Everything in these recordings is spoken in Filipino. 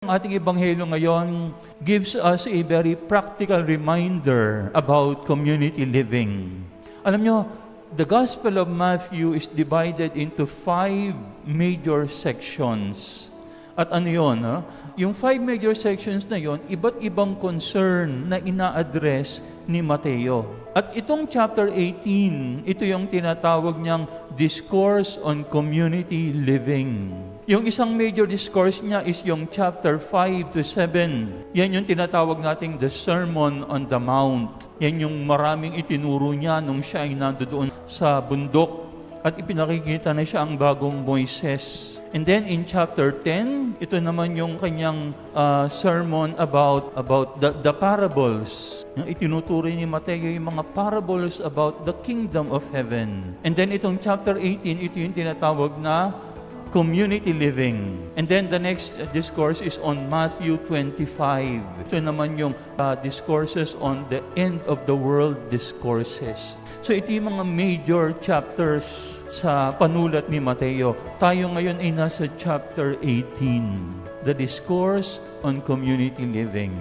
Ang ating ebanghelyo ngayon gives us a very practical reminder about community living. Alam nyo, the Gospel of Matthew is divided into 5 major sections. At ano yun? Yung 5 major sections na yon, iba't ibang concern na ina-address ni Mateo. At itong chapter 18, ito yung tinatawag niyang Discourse on Community Living. Yung isang major discourse niya is yung chapter 5 to 7. Yan yung tinatawag nating the Sermon on the Mount. Yan yung maraming itinuro niya nung siya ay nandoon sa bundok at ipinakikita na siya ang bagong Moises. And then in chapter 10, ito naman yung kanyang sermon about the parables. Yung itinuturo ni Mateo yung mga parables about the kingdom of heaven. And then itong chapter 18, ito yung tinatawag na community living. And then the next discourse is on Matthew 25. Ito naman yung discourses on the end of the world discourses. So ito yung mga major chapters sa panulat ni Mateo. Tayo ngayon ay nasa chapter 18, the discourse on community living.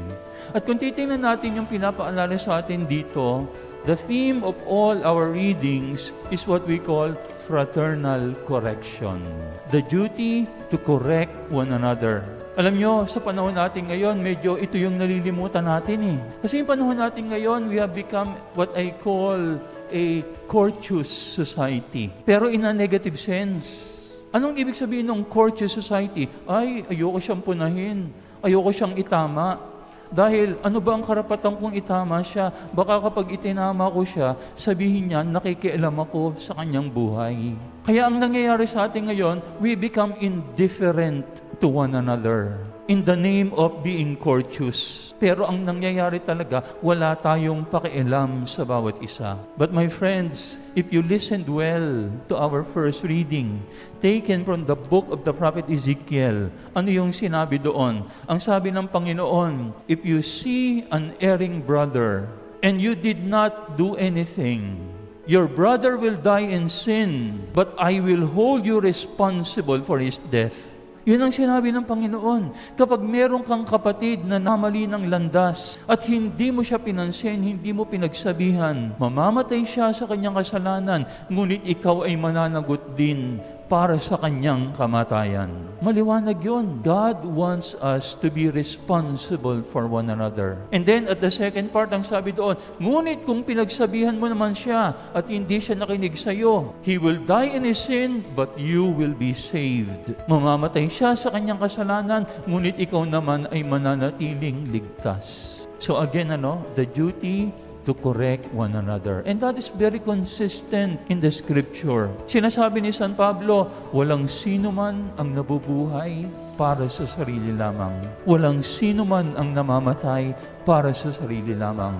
At kung titingnan natin yung pinapaalala sa atin dito, the theme of all our readings is what we call fraternal correction. The duty to correct one another. Alam nyo, sa panahon natin ngayon, medyo ito yung nalilimutan natin eh. Kasi yung panahon natin ngayon, we have become what I call a courteous society. Pero in a negative sense. Anong ibig sabihin ng courteous society? Ay, ayoko siyang punahin. Ayoko siyang itama. Dahil ano ba ang karapatan kong itama siya? Baka kapag itinama ko siya, sabihin niya, nakikialam ako sa kanyang buhay. Kaya ang nangyayari sa atin ngayon, we become indifferent to one another in the name of being courteous. Pero ang nangyayari talaga, wala tayong pakialam sa bawat isa. But my friends, if you listened well to our first reading, taken from the book of the prophet Ezekiel, ano yung sinabi doon? Ang sabi ng Panginoon, if you see an erring brother and you did not do anything, your brother will die in sin, but I will hold you responsible for his death. Yun ang sinabi ng Panginoon. Kapag meron kang kapatid na namali ng landas at hindi mo siya pinansin, hindi mo pinagsabihan, mamamatay siya sa kanyang kasalanan, ngunit ikaw ay mananagot din para sa kanyang kamatayan. Maliwanag yun. God wants us to be responsible for one another. And then at the second part, ang sabi doon, ngunit kung pinagsabihan mo naman siya at hindi siya nakinig sa'yo, he will die in his sin, but you will be saved. Mamamatay siya sa kanyang kasalanan, ngunit ikaw naman ay mananatiling ligtas. So again, the duty to correct one another. And that is very consistent in the Scripture. Sinasabi ni San Pablo, walang sino man ang nabubuhay para sa sarili lamang. Walang sino man ang namamatay para sa sarili lamang.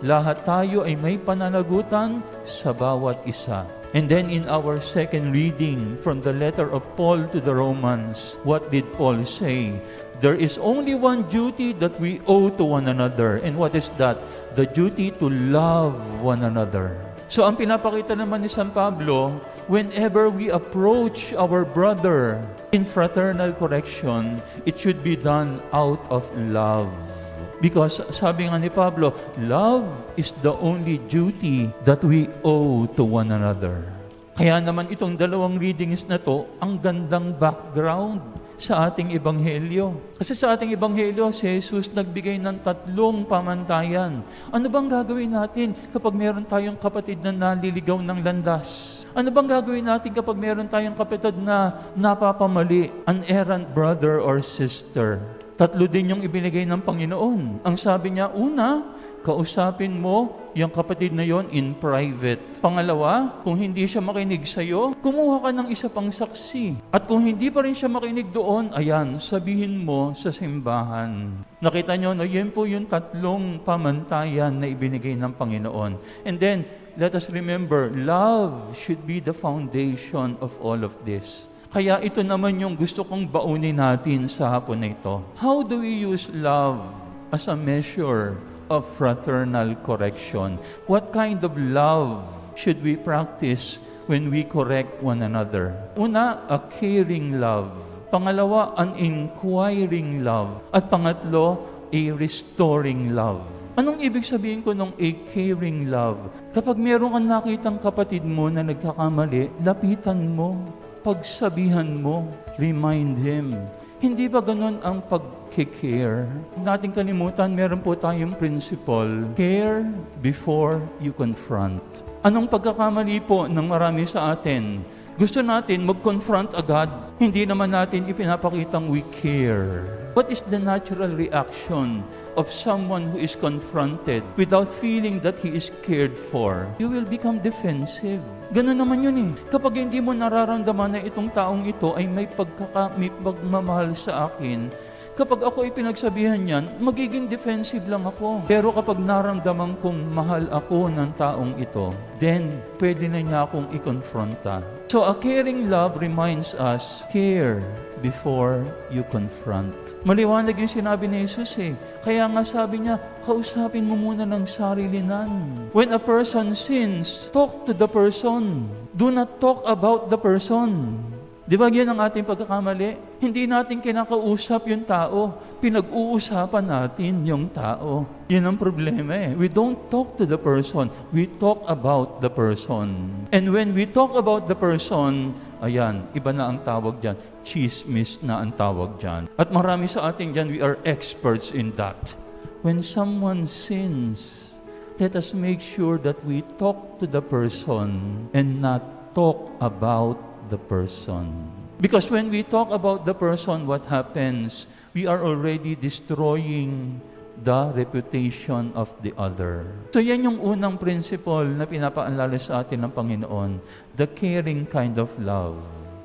Lahat tayo ay may pananagutan sa bawat isa. And then in our second reading from the letter of Paul to the Romans, what did Paul say? There is only one duty that we owe to one another. And what is that? The duty to love one another. So ang pinapakita naman ni San Pablo, whenever we approach our brother in fraternal correction, it should be done out of love. Because sabi nga ni Pablo, love is the only duty that we owe to one another. Kaya naman itong dalawang readings na to, ang gandang background sa ating ebanghelyo. Kasi sa ating ebanghelyo, si Jesus nagbigay ng 3 pamantayan. Ano bang gagawin natin kapag meron tayong kapatid na naliligaw ng landas? Ano bang gagawin natin kapag meron tayong kapatid na napapamali, an errant brother or sister? 3 din yung ibinigay ng Panginoon. Ang sabi niya, una, kausapin mo yung kapatid na yon in private. Pangalawa, kung hindi siya makinig sa'yo, kumuha ka ng isa pang saksi. At kung hindi pa rin siya makinig doon, ayan, sabihin mo sa simbahan. Nakita nyo, yun po yung 3 pamantayan na ibinigay ng Panginoon. And then, let us remember, love should be the foundation of all of this. Kaya ito naman yung gusto kong baunin natin sa hapon na ito. How do we use love as a measure of fraternal correction? What kind of love should we practice when we correct one another? Una, a caring love. Pangalawa, an inquiring love. At pangatlo, a restoring love. Anong ibig sabihin ko ng a caring love? Kapag meron kang nakitang kapatid mo na nagkakamali, lapitan mo, pagsabihan mo, remind him. Hindi ba ganun ang pag-care? Nating kalimutan, meron po tayong principle, care before you confront. Anong pagkakamali po ng marami sa atin? Gusto natin mag-confront agad. Hindi naman natin ipinapakitang we care. What is the natural reaction of someone who is confronted without feeling that he is cared for? You will become defensive. Ganun naman yun eh. Kapag hindi mo nararamdaman na itong taong ito ay may pagmamahal sa akin, kapag ako ay pinagsabihan yan, magiging defensive lang ako. Pero kapag naramdaman kong mahal ako ng taong ito, then pwede na niya akong i-confronta. So a caring love reminds us, care before you confront. Maliwanag yung sinabi ni Jesus eh. Kaya nga sabi niya, kausapin mo muna ng sarilinan. When a person sins, talk to the person. Do not talk about the person. Di ba yan ang ating pagkakamali? Hindi natin kinakausap yung tao. Pinag-uusapan natin yung tao. Yun ang problema eh. We don't talk to the person. We talk about the person. And when we talk about the person, ayan, iba na ang tawag dyan. Chismis na ang tawag dyan. At marami sa atin dyan, we are experts in that. When someone sins, let us make sure that we talk to the person and not talk about the person. Because when we talk about the person, what happens? We are already destroying the reputation of the other. So yan yung unang principle na pinapaalala sa atin ng Panginoon, the caring kind of love.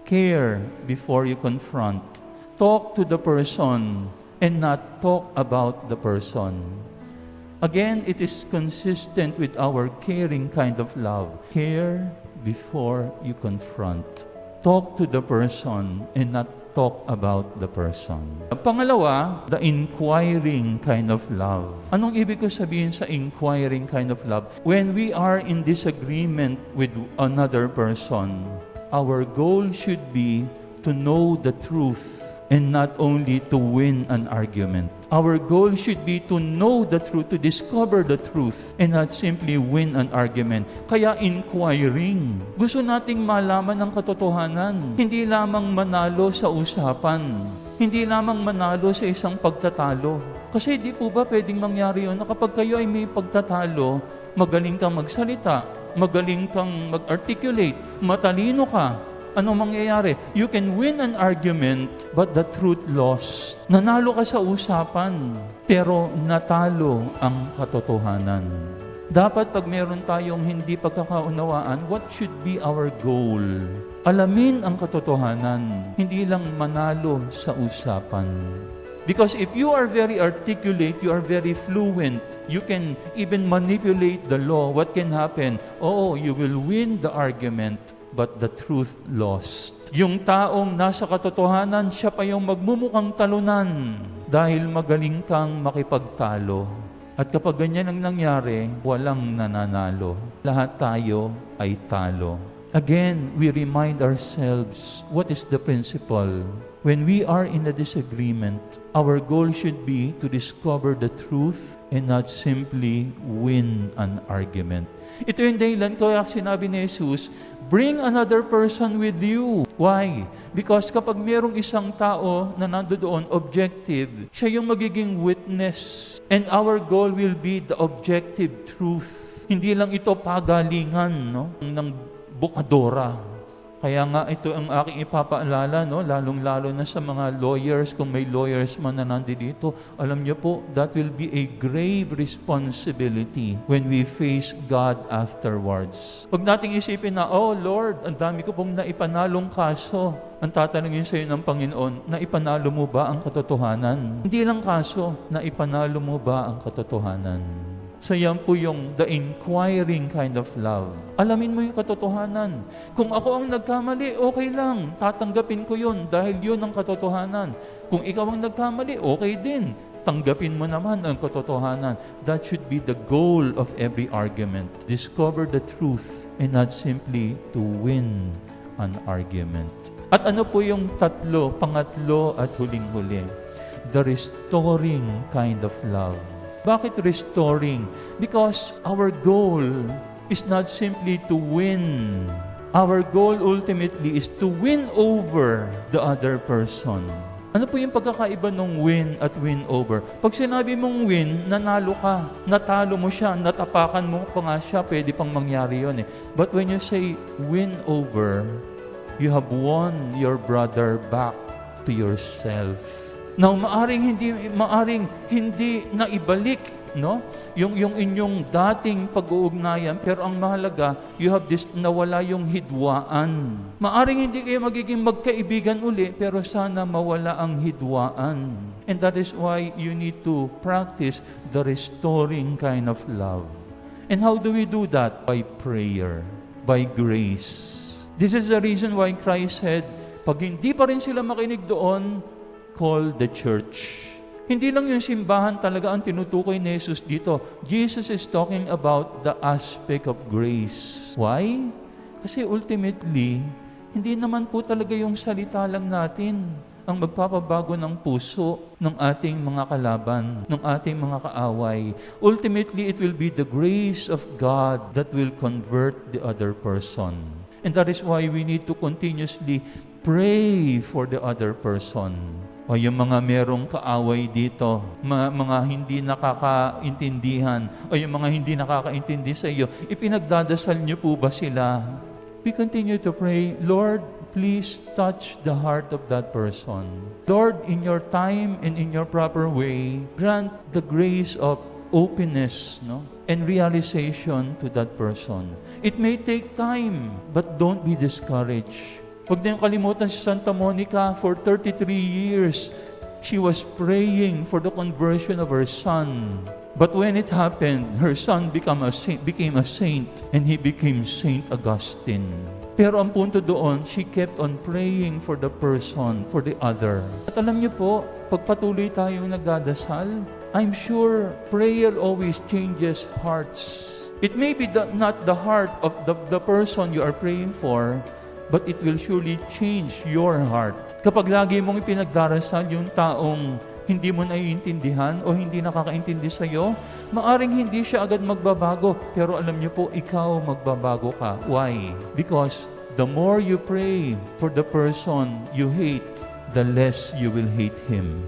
Care before you confront. Talk to the person and not talk about the person. Again, it is consistent with our caring kind of love. Care before you confront. Talk to the person and not talk about the person. Pangalawa, the inquiring kind of love. Anong ibig ko sabihin sa inquiring kind of love? When we are in disagreement with another person, our goal should be to know the truth and not only to win an argument. Our goal should be to know the truth, to discover the truth, and not simply win an argument. Kaya inquiring. Gusto nating malaman ang katotohanan. Hindi lamang manalo sa usapan. Hindi lamang manalo sa isang pagtatalo. Kasi di po ba pwedeng mangyari yun na kapag kayo ay may pagtatalo, magaling kang magsalita, magaling kang mag-articulate, matalino ka, ano mangyayari? You can win an argument, but the truth lost. Nanalo ka sa usapan, pero natalo ang katotohanan. Dapat pag meron tayong hindi pagkakaunawaan, what should be our goal? Alamin ang katotohanan, hindi lang manalo sa usapan. Because if you are very articulate, you are very fluent, you can even manipulate the law, what can happen? Oh, you will win the argument, but the truth lost. Yung taong nasa katotohanan, siya pa yung magmumukhang talunan dahil magaling kang makipagtalo. At kapag ganyan ang nangyari, walang nananalo. Lahat tayo ay talo. Again, we remind ourselves, what is the principle? When we are in a disagreement, our goal should be to discover the truth and not simply win an argument. Ito yung dahilan kaya sinabi ni Jesus, bring another person with you. Why? Because kapag merong isang tao na nandoon objective, siya yung magiging witness. And our goal will be the objective truth. Hindi lang ito pagalingan ng bukadora. Kaya nga ito ang aking ipapaalala, lalong-lalo na sa mga lawyers, kung may lawyers man na nandito, alam niyo po, that will be a grave responsibility when we face God afterwards. Huwag nating isipin na, oh Lord, ang dami ko pong naipanalong kaso. Ang tatanungin sa iyo ng Panginoon, naipanalo mo ba ang katotohanan? Hindi lang kaso, naipanalo mo ba ang katotohanan? So yan po yung the inquiring kind of love. Alamin mo yung katotohanan. Kung ako ang nagkamali, okay lang. Tatanggapin ko yun dahil yun ang katotohanan. Kung ikaw ang nagkamali, okay din. Tanggapin mo naman ang katotohanan. That should be the goal of every argument. Discover the truth and not simply to win an argument. At ano po yung pangatlo at huling-huli? The restoring kind of love. Bakit restoring? Because our goal is not simply to win. Our goal ultimately is to win over the other person. Ano po yung pagkakaiba ng win at win over? Pag sinabi mong win, nanalo ka. Natalo mo siya, natapakan mo pa nga siya, pwede pang mangyari yun eh. But when you say win over, you have won your brother back to yourself. Now, maaring hindi naibalik, no? Yung inyong dating pag-uugnayan, pero ang mahalaga, you have nawala yung hidwaan. Maaring hindi kayo magiging magkaibigan uli, pero sana mawala ang hidwaan. And that is why you need to practice the restoring kind of love. And how do we do that? By prayer, by grace. This is the reason why Christ said, pag hindi pa rin sila makinig doon, call the church. Hindi lang yung simbahan talaga ang tinutukoy ni Jesus dito. Jesus is talking about the aspect of grace. Why? Kasi ultimately, hindi naman po talaga yung salita lang natin ang magpapabago ng puso ng ating mga kalaban, ng ating mga kaaway. Ultimately, it will be the grace of God that will convert the other person. And that is why we need to continuously pray for the other person. O yung mga merong kaaway dito, mga hindi nakakaintindihan, o yung mga hindi nakakaintindi sa iyo, ipinagdadasal niyo po ba sila? We continue to pray, Lord, please touch the heart of that person. Lord, in your time and in your proper way, grant the grace of openness, no, and realization to that person. It may take time, but don't be discouraged. Huwag na yung kalimutan si Santa Monica, for 33 years, she was praying for the conversion of her son. But when it happened, her son became a saint, and he became Saint Augustine. Pero ang punto doon, she kept on praying for the person, for the other. At alam niyo po, pagpatuloy tayong nagdadasal, I'm sure prayer always changes hearts. It may be not the heart of the person you are praying for, but it will surely change your heart. Kapag lagi mong ipinagdarasal yung taong hindi mo naiintindihan o hindi nakakaintindi sa iyo, maaring hindi siya agad magbabago, pero alam niyo po, ikaw magbabago ka. Why? Because the more you pray for the person you hate, the less you will hate him.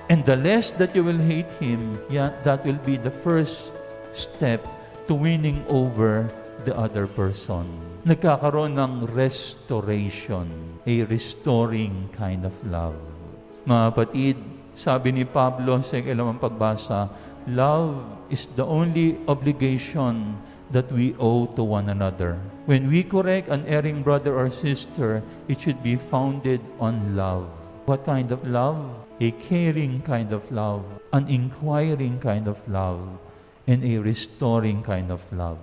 And the less that you will hate him, that will be the first step to winning over the other person. Nagkakaroon ng restoration, a restoring kind of love. Mga kapatid, sabi ni Pablo sa ikalawang pagbasa, love is the only obligation that we owe to one another. When we correct an erring brother or sister, it should be founded on love. What kind of love? A caring kind of love, an inquiring kind of love, and a restoring kind of love.